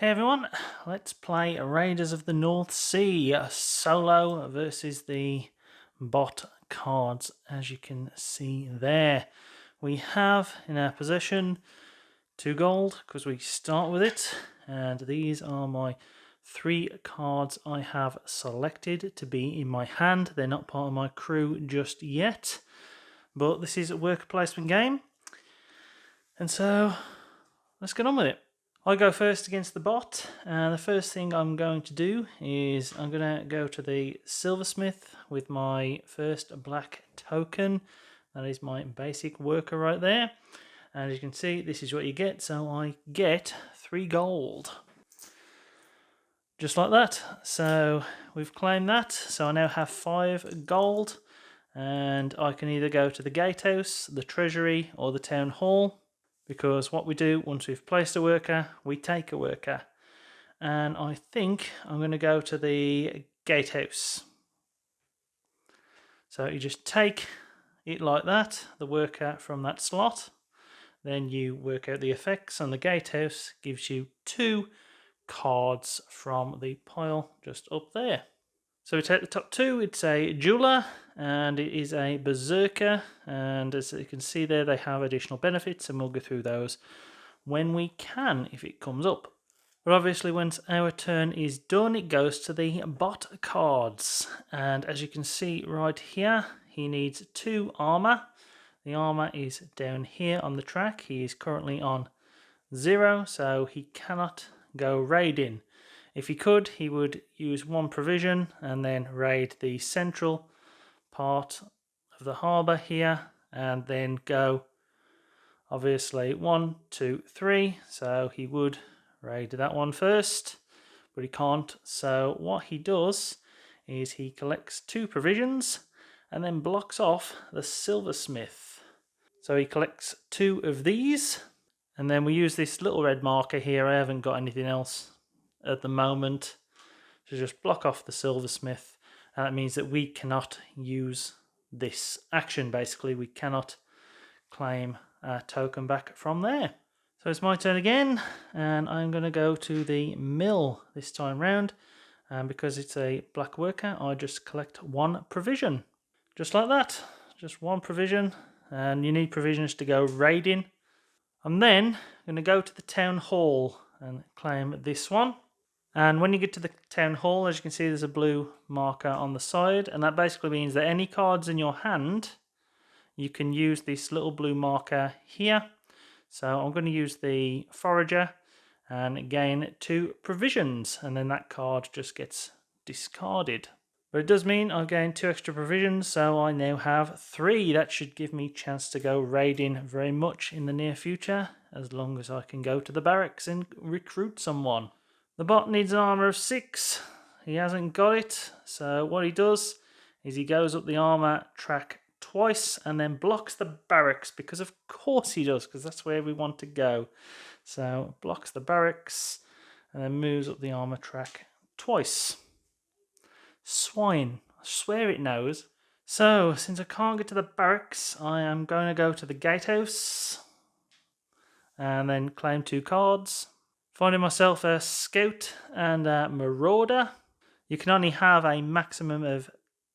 Hey everyone, let's play Raiders of the North Sea solo versus the bot cards. As you can see there, we have in our possession 2 gold because we start with it, and these are my 3 cards I have selected to be in my hand. They're not part of my crew just yet, but this is a worker placement game, and so let's get on with it. I go first against the bot, and the first thing I'm going to do is I'm going to go to the silversmith with my first black token. That is my basic worker right there, and as you can see, this is what you get. So I get 3 gold, just like that. So we've claimed that, so I now have 5 gold, and I can either go to the gatehouse, the treasury, or the town hall. Because what we do once we've placed a worker, we take a worker. And I think I'm going to go to the gatehouse. So you just take it like that, the worker from that slot. Then you work out the effects, and the gatehouse gives you 2 cards from the pile just up there. So we take the top 2, it's a jeweler, and it is a berserker, and as you can see there, they have additional benefits, and we'll go through those when we can, if it comes up. But obviously once our turn is done, it goes to the bot cards, and as you can see right here, he needs 2 armor. The armor is down here on the track. He is currently on 0, so he cannot go raiding. If he could, he would use 1 provision and then raid the central part of the harbour here, and then go obviously 1, 2, 3. So he would raid that one first, but he can't. So what he does is he collects 2 provisions and then blocks off the silversmith. So he collects 2 of these, and then we use this little red marker here. I haven't got anything else at the moment, to just block off the silversmith, and that means that we cannot use this action. Basically, we cannot claim a token back from there. So it's my turn again, and I'm going to go to the mill this time round, and because it's a black worker, I just collect 1 provision, just like that. Just 1 provision, and you need provisions to go raiding. I'm then going to go to the town hall and claim this one. And when you get to the town hall, as you can see, there's a blue marker on the side, and that basically means that any cards in your hand, you can use this little blue marker here. So I'm going to use the forager and gain 2 provisions, and then that card just gets discarded. But it does mean I've gained 2 extra provisions, so I now have 3. That should give me a chance to go raiding very much in the near future, as long as I can go to the barracks and recruit someone. The bot needs an armor of 6. He hasn't got it, so what he does is he goes up the armor track twice and then blocks the barracks, because of course he does, because that's where we want to go. So blocks the barracks and then moves up the armor track twice. Swine, I swear it knows. So since I can't get to the barracks, I am going to go to the gatehouse and then claim 2 cards. Finding myself a scout and a marauder. You can only have a maximum of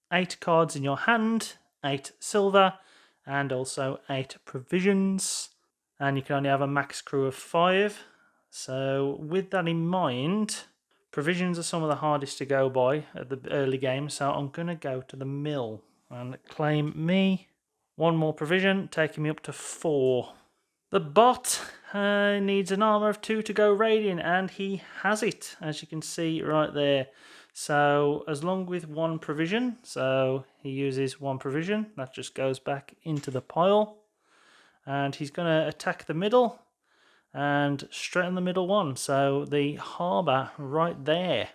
8 cards in your hand, 8 silver, and also 8 provisions. And you can only have a max crew of 5. So with that in mind, provisions are some of the hardest to go by at the early game, so I'm going to go to the mill and claim me 1 more provision, taking me up to 4. The bot needs an armor of 2 to go raiding, and he has it, as you can see right there. So as long with 1 provision, so he uses 1 provision, that just goes back into the pile, and he's going to attack the middle and straighten the middle one, so the harbour right there.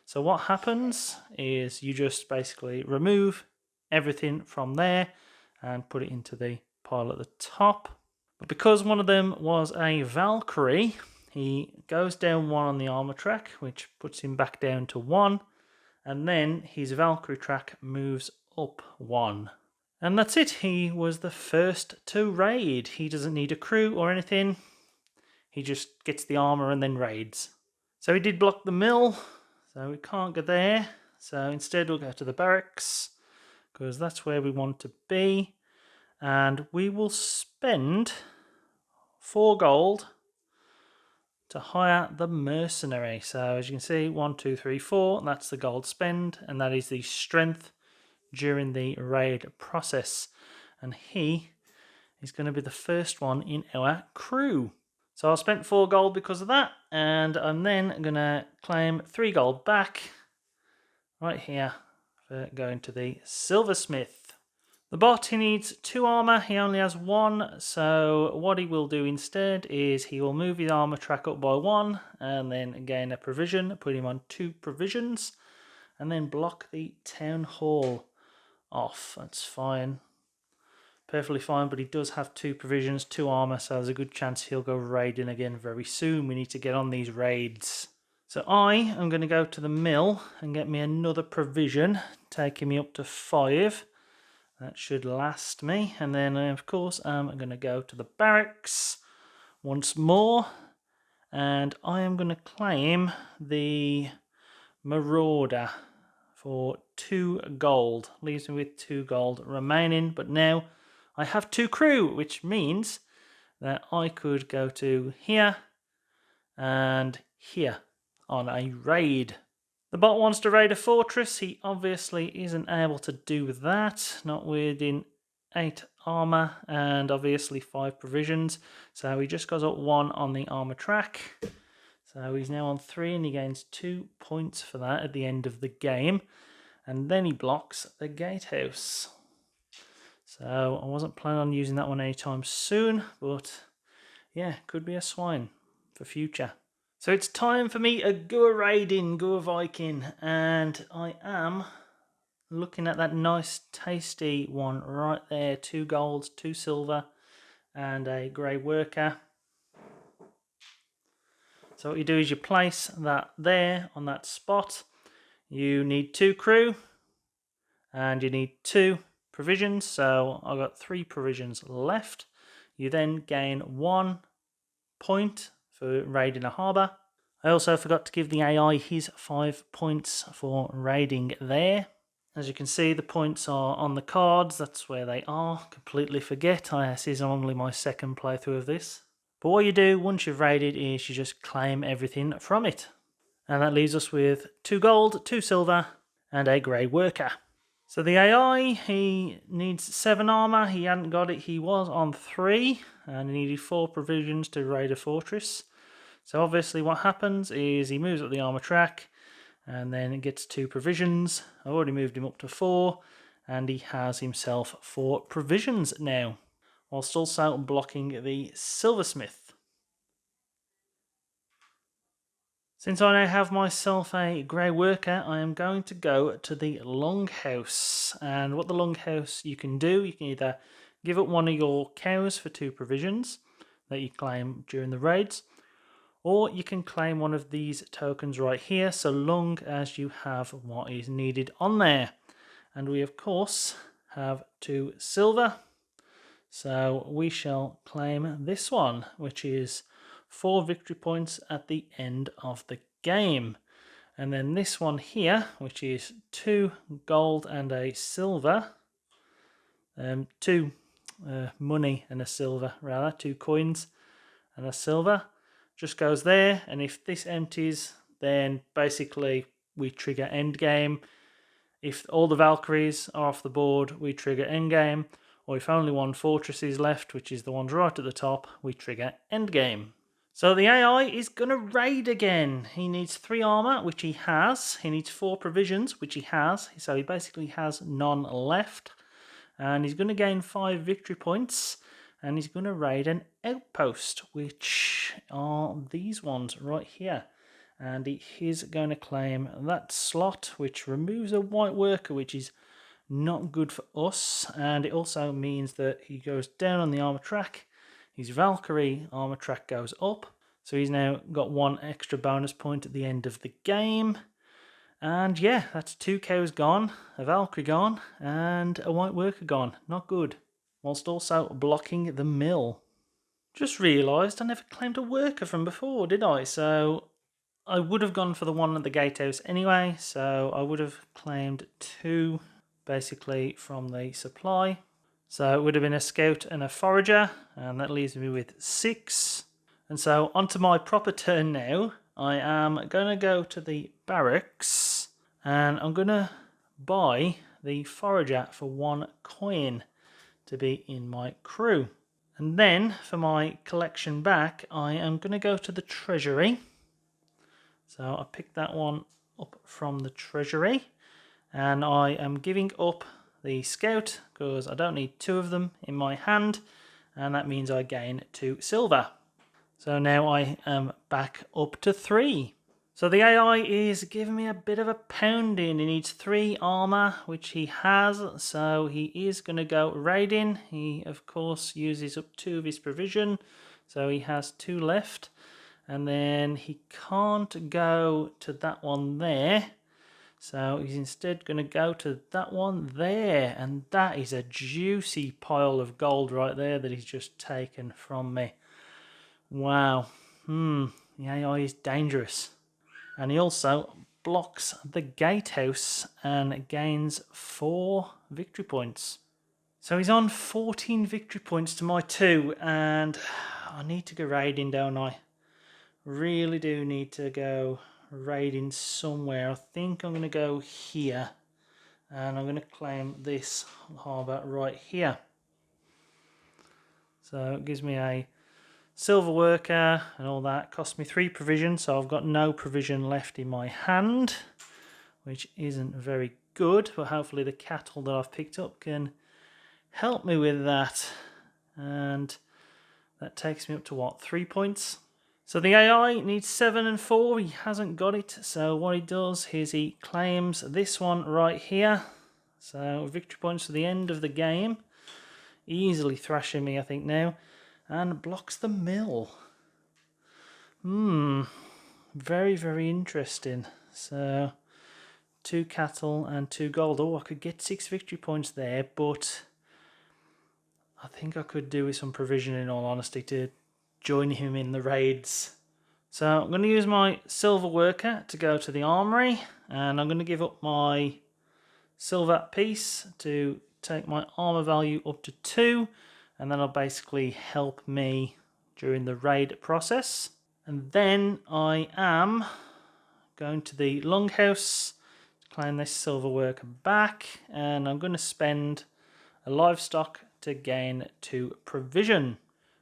So what happens is you just basically remove everything from there and put it into the pile at the top. But because one of them was a Valkyrie, he goes down 1 on the armor track, which puts him back down to 1, and then his Valkyrie track moves up 1. And that's it. He was the first to raid. He doesn't need a crew or anything. He just gets the armor and then raids. So he did block the mill, so we can't go there. So instead we'll go to the barracks, because that's where we want to be. And we will spend 4 gold to hire the mercenary. So as you can see, 1, 2, 3, 4, that's the gold spend, and that is the strength during the raid process. And he is going to be the first one in our crew. So I spent 4 gold because of that, and I'm then going to claim 3 gold back right here for going to the silversmith. The bot, he needs 2 armor, he only has 1, so what he will do instead is he will move his armor track up by 1 and then gain a provision, put him on 2 provisions, and then block the town hall off. That's fine. Perfectly fine, but he does have 2 provisions, 2 armor, so there's a good chance he'll go raiding again very soon. We need to get on these raids. So I am going to go to the mill and get me another provision, taking me up to 5. That should last me. And then, of course, I'm going to go to the barracks once more, and I am going to claim the marauder for 2 gold. Leaves me with 2 gold remaining, but now I have 2 crew, which means that I could go to here and here on a raid. The bot wants to raid a fortress. He obviously isn't able to do that, not within 8 armor and obviously 5 provisions. So he just goes up 1 on the armor track. So he's now on 3 and he gains 2 points for that at the end of the game. And then he blocks the gatehouse. So I wasn't planning on using that one anytime soon, but yeah, could be a swine for future. So it's time for me to go raiding, go Viking, and I am looking at that nice tasty one right there. 2 golds, 2 silver, and a grey worker. So what you do is you place that there on that spot. You need 2 crew, and you need 2 provisions, so I've got 3 provisions left. You then gain 1 point for raiding a harbour. I also forgot to give the AI his 5 points for raiding there. As you can see, the points are on the cards, that's where they are. Completely forget, this is only my 2nd playthrough of this. But what you do once you've raided is you just claim everything from it. And that leaves us with 2 gold, 2 silver, and a grey worker. So the AI, he needs 7 armor. He hadn't got it. He was on 3, and he needed 4 provisions to raid a fortress. So obviously what happens is he moves up the armor track, and then it gets 2 provisions. I've already moved him up to 4, and he has himself 4 provisions now, whilst also blocking the silversmith. Since I now have myself a grey worker, I am going to go to the longhouse. And what the longhouse you can do, you can either give up one of your cows for 2 provisions that you claim during the raids, or you can claim one of these tokens right here, so long as you have what is needed on there. And we, of course, have 2 silver. So we shall claim this one, which is 4 victory points at the end of the game. And then this one here, which is 2 gold and a silver, 2 money and a silver, rather, 2 coins and a silver, just goes there. And if this empties, then basically we trigger Endgame. If all the Valkyries are off the board, we trigger Endgame. Or if only 1 fortress is left, which is the ones right at the top, we trigger Endgame. So the AI is going to raid again. He needs 3 armor, which he has. He needs 4 provisions, which he has. So he basically has none left. And he's going to gain 5 victory points. And he's going to raid an outpost, which are these ones right here. And he is going to claim that slot, which removes a white worker, which is not good for us. And it also means that he goes down on the armor track. His Valkyrie armor track goes up. So he's now got 1 extra bonus point at the end of the game. And yeah, that's 2 cows gone, a Valkyrie gone, and a white worker gone. Not good. Whilst also blocking the mill. Just realised I never claimed a worker from before, did I? So I would have gone for the one at the gatehouse anyway, so I would have claimed 2 basically from the supply. So it would have been a scout and a forager, and that leaves me with 6. And so onto my proper turn now. I am going to go to the barracks, and I'm going to buy the forager for 1 coin to be in my crew. And then for my collection back, I am going to go to the treasury. So I picked that one up from the treasury, and I am giving up the scout because I don't need 2 of them in my hand, and that means I gain 2 silver. So now I am back up to 3. So the AI is giving me a bit of a pounding. He needs 3 armor, which he has, so he is going to go raiding. He, of course, uses up 2 of his provision, so he has 2 left. And then he can't go to that one there, so he's instead going to go to that one there. And that is a juicy pile of gold right there that he's just taken from me. Wow. The AI is dangerous. And he also blocks the gatehouse and gains 4 victory points. So he's on 14 victory points to my 2, and I need to go raiding, don't I? Really do need to go raiding somewhere. I think I'm going to go here, and I'm going to claim this harbour right here. So it gives me a silver worker and all that. Cost me 3 provision, so I've got no provision left in my hand, which isn't very good, but hopefully the cattle that I've picked up can help me with that. And that takes me up to what, 3 points? So the AI needs 7 and 4. He hasn't got it, so what he does is he claims this one right here. So victory points to the end of the game. Easily thrashing me, I think, now. And blocks the mill. Very, very interesting. So 2 cattle and 2 gold. Oh, I could get 6 victory points there, but I think I could do with some provision, in all honesty, to join him in the raids. So I'm going to use my silver worker to go to the armory, and I'm going to give up my silver piece to take my armor value up to 2, and that'll basically help me during the raid process. And then I am going to the longhouse to claim this silver worker back, and I'm going to spend a livestock to gain 2 provision.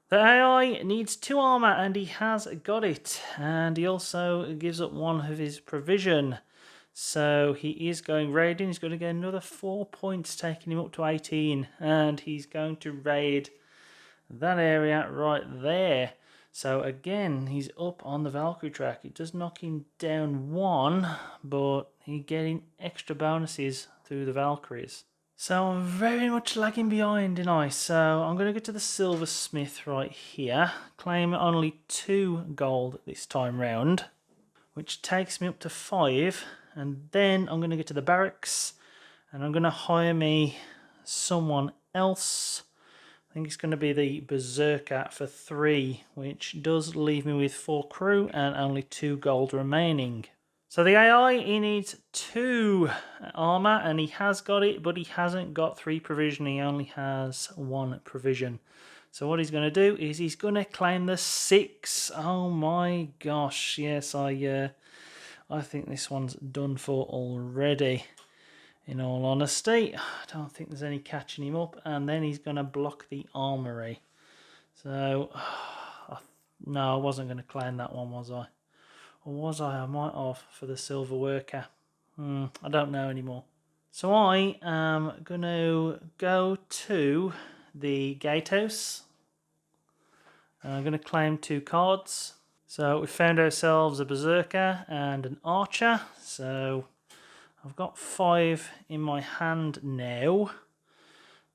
The AI needs 2 armor, and he has got it, and he also gives up 1 of his provision. So he is going raiding. He's going to get another 4 points, taking him up to 18, and he's going to raid that area right there. So again, he's up on the Valkyrie track. It does knock him down 1, but he's getting extra bonuses through the Valkyries. So I'm very much lagging behind, and so I'm going to get to the silversmith right here, claim only 2 gold this time round, which takes me up to 5, and then I'm going to get to the barracks, and I'm going to hire me someone else. I think it's going to be the berserker for 3, which does leave me with 4 crew and only 2 gold remaining. So the AI, he needs 2 armor, and he has got it, but he hasn't got 3 provision. He only has 1 provision. So what he's going to do is he's going to claim the 6. Oh my gosh, yes, I think this one's done for already, in all honesty. I don't think there's any catching him up, and then he's going to block the armory. So, no, I wasn't going to claim that one, was I? Or was I? I might have for the silver worker. I don't know anymore. So I am going to go to the gatehouse. I'm going to claim 2 cards. So we found ourselves a berserker and an archer. So I've got 5 in my hand now.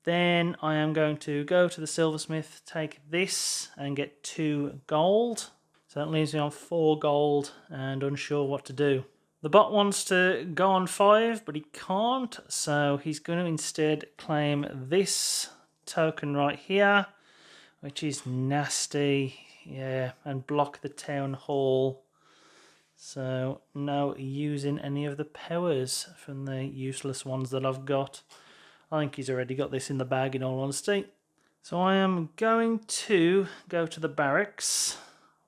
Then I am going to go to the silversmith, take this and get 2 gold. So that leaves me on 4 gold and unsure what to do. The bot wants to go on 5, but he can't. So he's going to instead claim this token right here, which is nasty. Yeah, and block the town hall. So no using any of the powers from the useless ones that I've got. I think he's already got this in the bag, in all honesty. So I am going to go to the barracks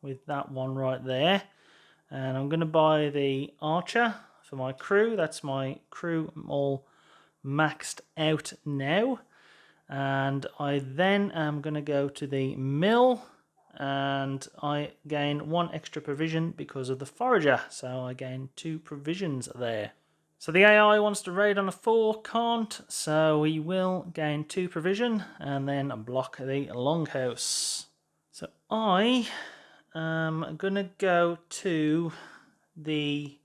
with that one right there. And I'm going to buy the archer for my crew. That's my crew all maxed out now. And I then am going to go to the mill. And I gain 1 extra provision because of the forager. So I gain 2 provisions there. So the AI wants to raid on a 4, can't, so we will gain 2 provision and then block the longhouse. So I am going to go to the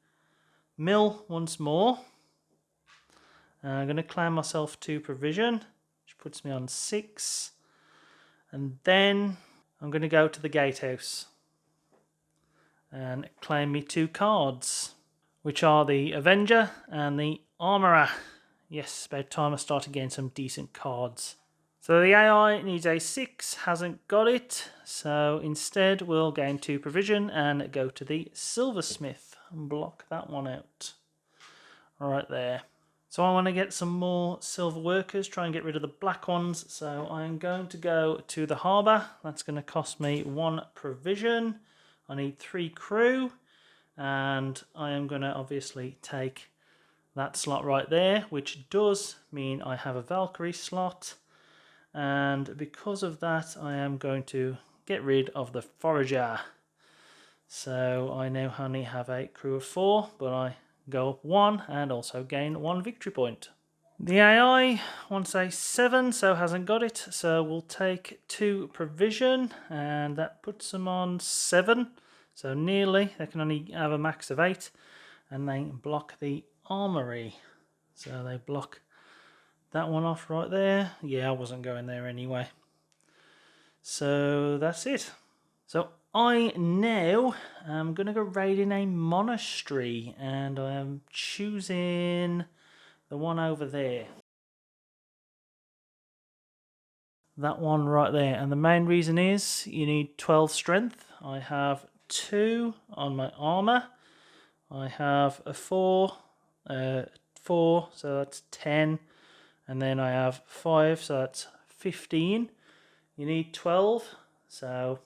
mill once more. I'm going to claim myself 2 provision, which puts me on 6. And then I'm going to go to the gatehouse and claim me 2 cards, which are the Avenger and the Armourer. Yes, about time I started getting some decent cards. So the AI needs a 6, hasn't got it. So instead we'll gain 2 provision and go to the silversmith and block that one out. Right there. So I want to get some more silver workers, try and get rid of the black ones. So I'm going to go to the harbour. That's going to cost me 1 provision. I need 3 crew. And I am going to obviously take that slot right there, which does mean I have a Valkyrie slot. And because of that, I am going to get rid of the forager. So I now only have a crew of 4, but I go up 1 and also gain 1 victory point. The AI wants a 7, so hasn't got it. So we'll take 2 provision, and that puts them on 7. So nearly, they can only have a max of 8, and they block the armory. So they block that one off right there. Yeah, I wasn't going there anyway. So that's it. So I now am going to go raiding a monastery, and I am choosing the one over there. That one right there. And the main reason is you need 12 strength. I have 2 on my armor. I have a 4, so that's 10. And then I have 5, so that's 15. You need 12, so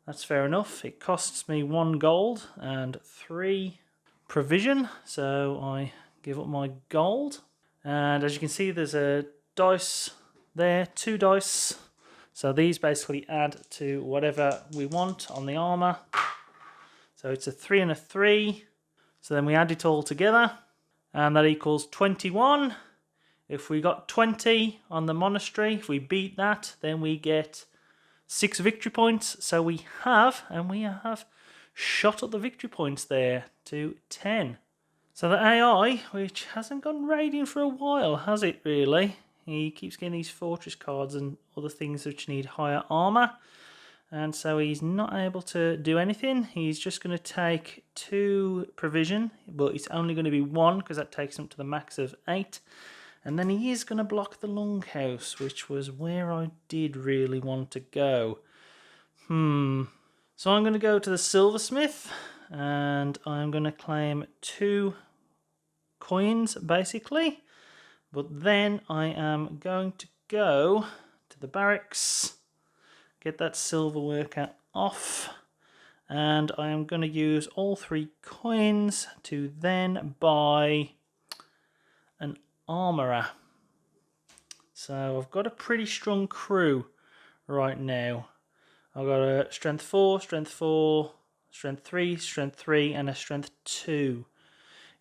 that's fair enough. It costs me 1 gold and 3 provision, so I give up my gold. And as you can see, there's a dice there, 2 dice. So these basically add to whatever we want on the armor. So it's a 3 and a 3. So then we add it all together, and that equals 21. If we got 20 on the monastery, if we beat that, then we get 6 victory points. So we have shot up the victory points there to 10. So the AI, which hasn't gone raiding for a while, has it really? He keeps getting these fortress cards and other things which need higher armor. And so he's not able to do anything. He's just going to take 2 provision, but it's only going to be 1 because that takes him to the max of 8. And then he is going to block the longhouse, which was where I did really want to go. So I'm going to go to the silversmith, and I'm going to claim 2 coins, basically. But then I am going to go to the barracks, get that silver worker off, and I am going to use all 3 coins to then buy an armourer. So I've got a pretty strong crew right now. I've got a strength 4, strength 4, strength 3, strength 3, and a strength 2.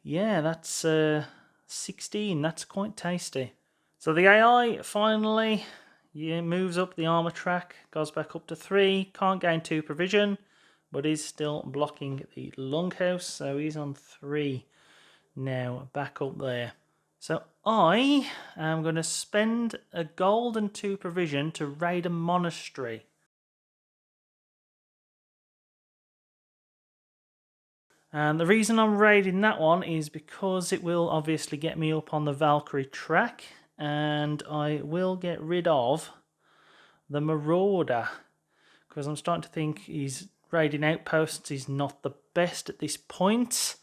Yeah, that's 16. That's quite tasty. So the AI finally moves up the armor track, goes back up to 3, can't gain 2 provision, but is still blocking the longhouse, so he's on 3 now, back up there. So I am going to spend a gold and 2 provision to raid a monastery. And the reason I'm raiding that one is because it will obviously get me up on the Valkyrie track, and I will get rid of the Marauder, because I'm starting to think he's raiding outposts is not the best at this point.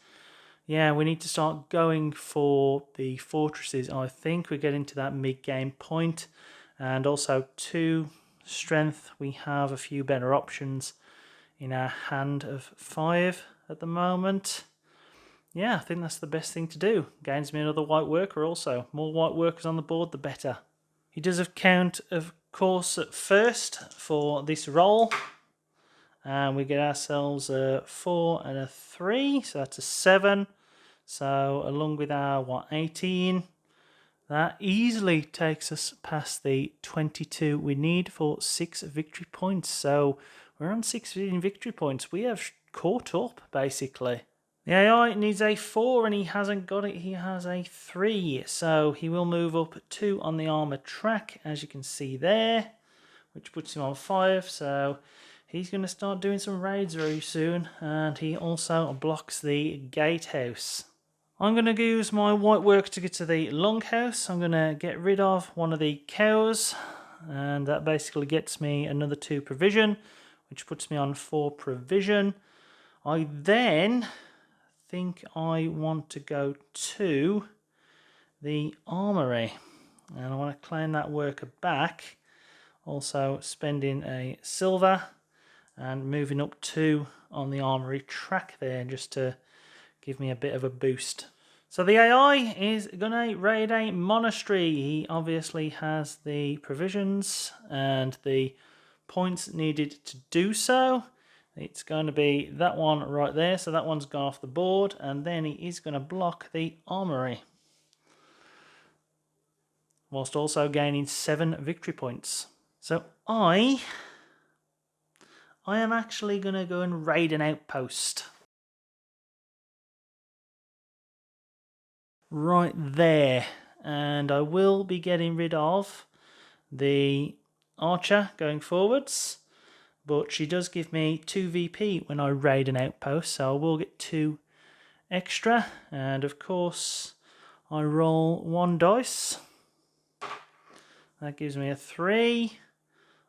Yeah, we need to start going for the fortresses. I think we're getting to that mid-game point. And also 2 strength, we have a few better options in our hand of 5 at the moment. Yeah, I think that's the best thing to do. Gains me another white worker also. More white workers on the board, the better. He does have count, of course, at first for this roll. And we get ourselves a 4 and a 3, so that's a 7. So along with our 18, that easily takes us past the 22 we need for 6 victory points. So we're on 16 victory points. We have caught up basically. The AI needs a 4 and he hasn't got it. He has a 3, so he will move up 2 on the armor track, as you can see there, which puts him on 5. So he's going to start doing some raids very soon, and he also blocks the gatehouse. I'm going to use my white work to get to the longhouse. I'm going to get rid of one of the cows, and that basically gets me another 2 provision, which puts me on 4 provision. I then think I want to go to the armory, and I want to claim that worker back. Also spending a silver and moving up 2 on the armory track there just to give me a bit of a boost. So the AI is going to raid a monastery. He obviously has the provisions and the points needed to do so. It's going to be that one right there. So that one's gone off the board. And then he is going to block the armory, whilst also gaining 7 victory points. So I am actually going to go and raid an outpost. Right there. And I will be getting rid of the archer going forwards. But she does give me 2 VP when I raid an outpost. So I will get 2 extra. And of course, I roll 1 dice. That gives me a 3.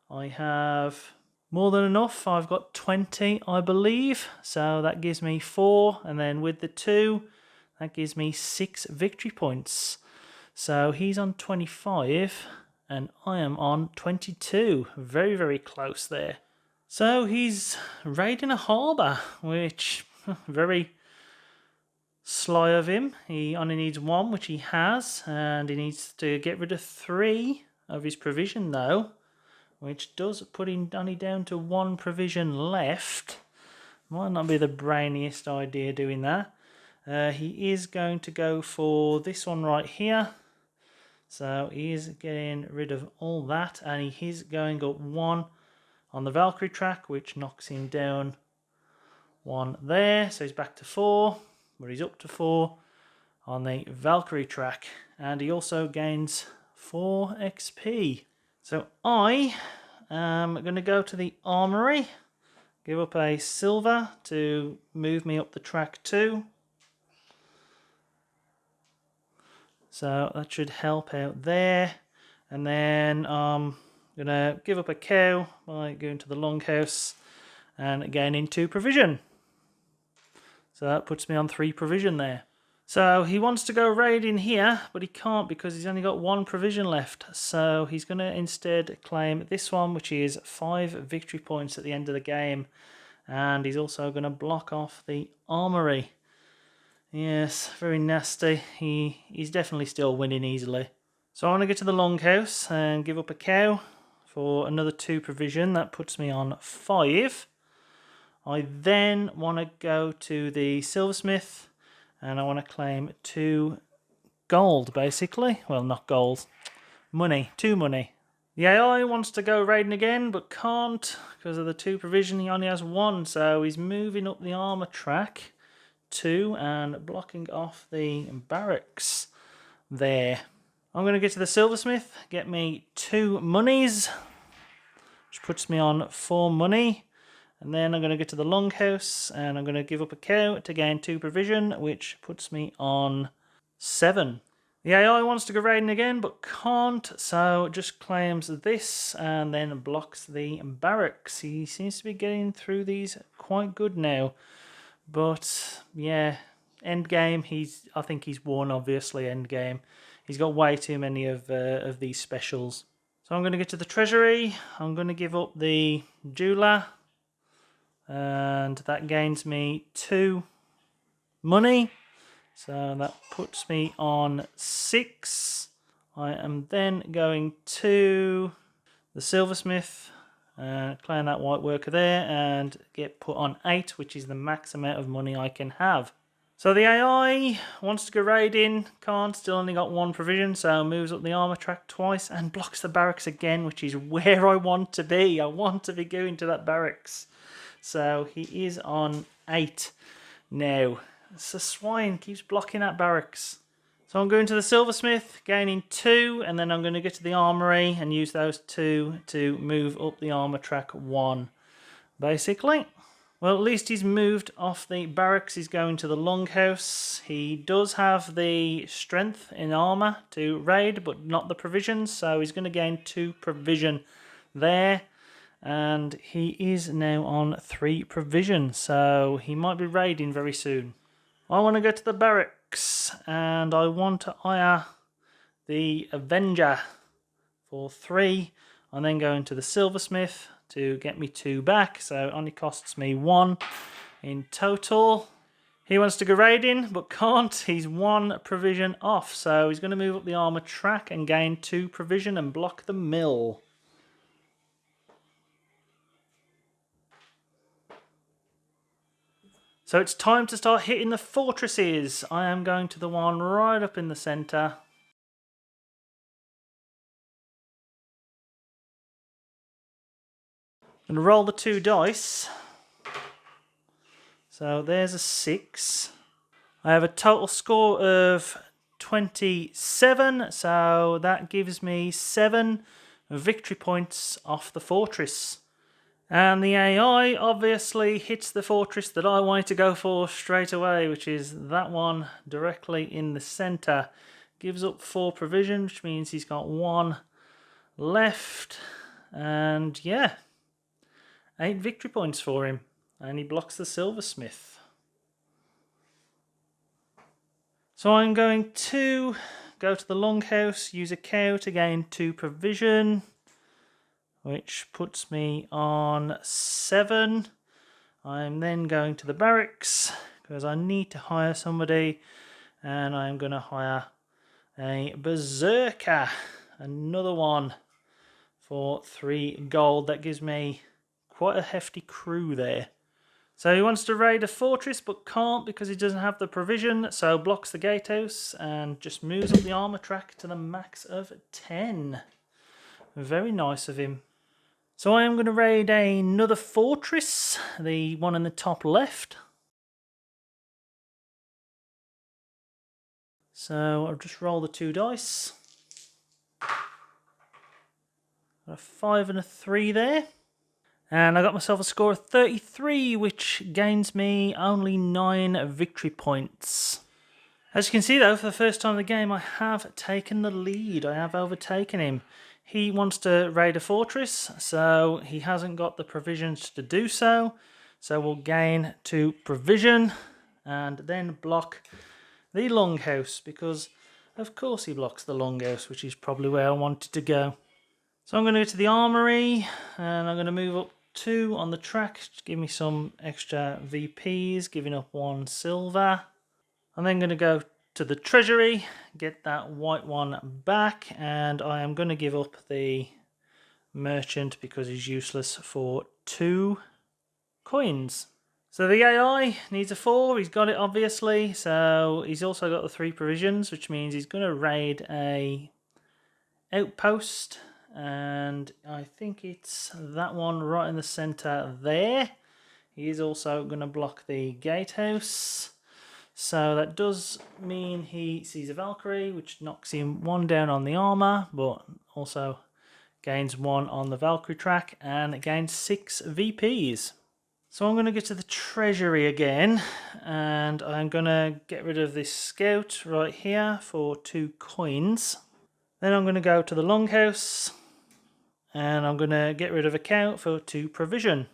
I have more than enough. I've got 20, I believe. So that gives me 4. And then with the 2, that gives me 6 victory points. So he's on 25 and I am on 22. Very, very close there. So he's raiding a harbour, which very sly of him. He only needs 1, which he has, and he needs to get rid of 3 of his provision though, which does put him only down to 1 provision left. Might not be the brainiest idea doing that. He is going to go for this one right here. So he is getting rid of all that, and he is going up 1 on the Valkyrie track, which knocks him down 1 there. So he's back to 4, but he's up to 4 on the Valkyrie track. And he also gains 4 XP. So I am going to go to the armory, give up a silver to move me up the track too. So that should help out there. And then I'm going to give up a cow by going to the longhouse and gaining 2 provision. So that puts me on 3 provision there. So he wants to go raiding here, but he can't because he's only got 1 provision left. So he's going to instead claim this one, which is 5 victory points at the end of the game. And he's also going to block off the armory. Yes, very nasty. He's definitely still winning easily. So I want to get to the longhouse and give up a cow for another 2 provision. That puts me on 5. I then want to go to the silversmith and I want to claim 2 gold, basically. Well, not gold. Money. 2 money. The AI wants to go raiding again, but can't because of the 2 provision. He only has 1, so he's moving up the armor track 2 and blocking off the barracks there. I'm going to get to the silversmith, get me 2 monies, which puts me on 4 money. And then I'm going to get to the longhouse and I'm going to give up a cow to gain 2 provision, which puts me on 7. The AI wants to go raiding again, but can't, so just claims this and then blocks the barracks. He seems to be getting through these quite good now. But yeah, Endgame, I think he's won, obviously, Endgame. He's got way too many of these specials. So I'm going to get to the treasury. I'm going to give up the jeweler. And that gains me 2 money. So that puts me on 6. I am then going to the silversmith, claim that white worker there, and get put on 8, which is the max amount of money I can have. So the AI wants to go raiding, can't, still only got 1 provision, so moves up the armor track twice and blocks the barracks again, which is where I want to be. I want to be going to that barracks. So he is on 8 now. So swine keeps blocking that barracks. So I'm going to the silversmith, gaining 2, and then I'm going to get to the armory and use those 2 to move up the armor track 1, basically. Well, at least he's moved off the barracks. He's going to the longhouse. He does have the strength in armor to raid, but not the provisions, so he's going to gain 2 provision there. And he is now on 3 provision, so he might be raiding very soon. I want to go to the barracks, and I want to hire the Avenger for 3. I'm then going to the silversmith to get me 2 back, so it only costs me 1 in total. He wants to go raiding, but can't. He's 1 provision off, so he's going to move up the armor track and gain 2 provision and block the mill. So it's time to start hitting the fortresses. I am going to the one right up in the centre. I'm going to roll the 2 dice. So there's a 6. I have a total score of 27, so that gives me 7 victory points off the fortress. And the AI obviously hits the fortress that I wanted to go for straight away, which is that one directly in the centre. Gives up 4 provision, which means he's got 1 left. And yeah, 8 victory points for him. And he blocks the silversmith. So I'm going to go to the longhouse, use a cow to gain 2 provision, which puts me on 7. I'm then going to the barracks because I need to hire somebody, and I'm going to hire a berserker, another one for 3 gold. That gives me quite a hefty crew there. So he wants to raid a fortress but can't because he doesn't have the provision, so blocks the gatehouse and just moves up the armor track to the max of 10. Very nice of him. So I am going to raid another fortress, the one in the top left. So I'll just roll the 2 dice. Got a 5 and a 3 there. And I got myself a score of 33, which gains me only 9 victory points. As you can see though, for the first time in the game, I have taken the lead. I have overtaken him. He wants to raid a fortress, so he hasn't got the provisions to do so. So we'll gain 2 provision and then block the longhouse, because of course he blocks the longhouse, which is probably where I wanted to go. So I'm going to go to the armory, and I'm going to move up 2 on the track to give me some extra VPs, giving up 1 silver. I'm then going to go to the treasury, get that white one back, and I am going to give up the merchant because he's useless for 2 coins. So the AI needs a 4, he's got it obviously, so he's also got the 3 provisions, which means he's going to raid a outpost, and I think it's that one right in the centre there. He is also going to block the gatehouse. So that does mean he sees a Valkyrie, which knocks him 1 down on the armor, but also gains 1 on the Valkyrie track, and it gains 6 VPs. So I'm going to go to the treasury again, and I'm going to get rid of this scout right here for 2 coins. Then I'm going to go to the longhouse, and I'm going to get rid of a cow for 2 provision.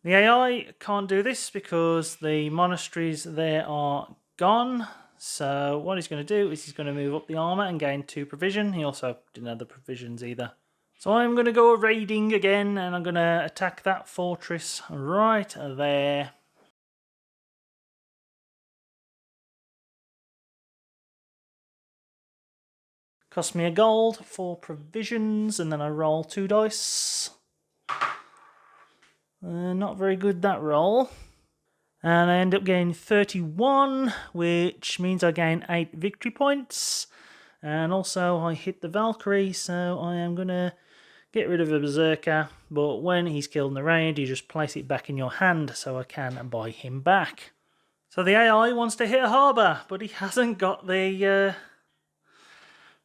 The AI can't do this because the monasteries there are gone. So what he's going to do is he's going to move up the armor and gain 2 provision. He also didn't have the provisions either. So I'm going to go raiding again, and I'm going to attack that fortress right there. Cost me a gold for provisions, and then I roll 2 dice. Not very good, that roll. And I end up getting 31, which means I gain 8 victory points. And also I hit the Valkyrie, so I am going to get rid of a Berserker. But when he's killed in the raid, you just place it back in your hand so I can buy him back. So the AI wants to hit a harbour, but he hasn't got the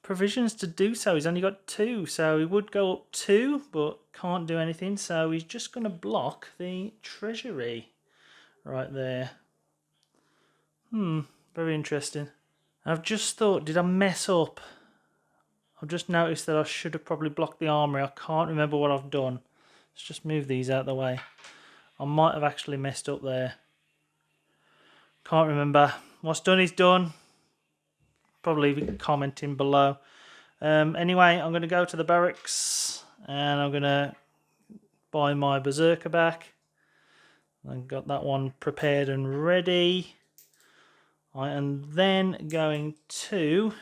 provisions to do so. He's only got 2, so he would go up 2, but can't do anything. So he's just going to block the treasury right there. Very interesting. I've just thought, did I mess up? I've just noticed that I should have probably blocked the armory. I can't remember what I've done. Let's just move these out of the way. I might have actually messed up there. Can't remember. What's done is done. Probably leave a comment in below. Anyway, I'm going to go to the barracks and I'm going to buy my Berserker back. I've got that one prepared and ready. I am then going to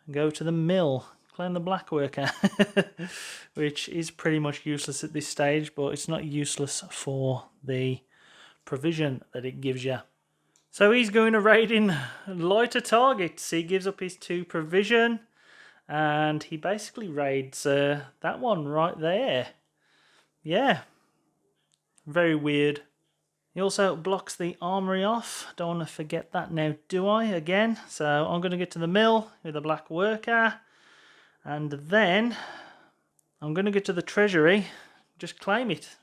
go to the mill, claim the black worker, which is pretty much useless at this stage, but it's not useless for the provision that it gives you. So he's going to raid in lighter targets. He gives up his 2 provision, and he basically raids that one right there. Yeah, very weird. He also blocks the armory off. Don't want to forget that now, do I? Again. So I'm going to get to the mill with the black worker. And then I'm going to get to the treasury. Just claim it.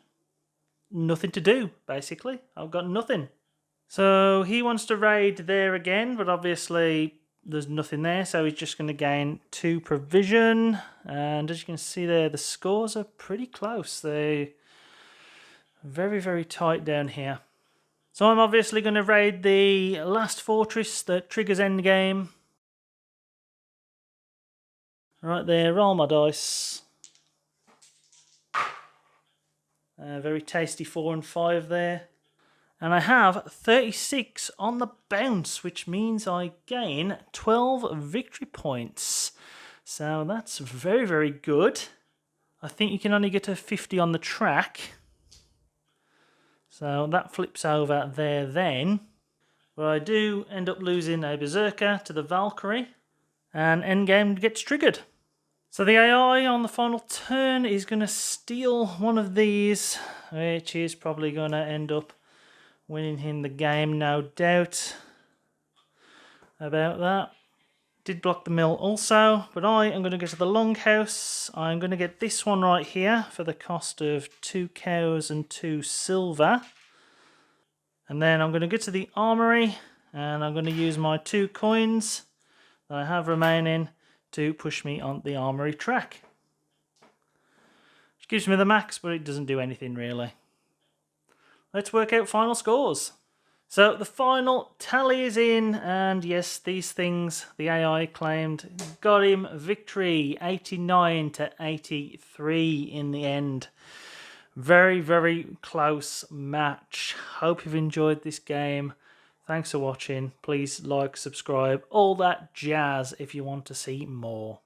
Nothing to do, basically. I've got nothing. So he wants to raid there again, but obviously there's nothing there. So he's just going to gain 2 provision. And as you can see there, the scores are pretty close. They're very, very tight down here. So I'm obviously going to raid the last fortress that triggers Endgame. Right there, roll my dice. Very tasty 4 and 5 there. And I have 36 on the bounce, which means I gain 12 victory points. So that's very, very good. I think you can only get to 50 on the track. So that flips over there then. But I do end up losing a Berserker to the Valkyrie. And Endgame gets triggered. So the AI on the final turn is going to steal one of these, which is probably going to end up winning him the game, no doubt about that. Did block the mill also, but I am going to go to the longhouse. I'm going to get this one right here for the cost of 2 cows and 2 silver. And then I'm going to go to the armory, and I'm going to use my 2 coins that I have remaining to push me on the armory track. Which gives me the max, but it doesn't do anything really. Let's work out final scores. So the final tally is in, and yes, these things the AI claimed got him victory, 89 to 83 in the end. Very, very close match. Hope you've enjoyed this game. Thanks for watching. Please like, subscribe, all that jazz if you want to see more.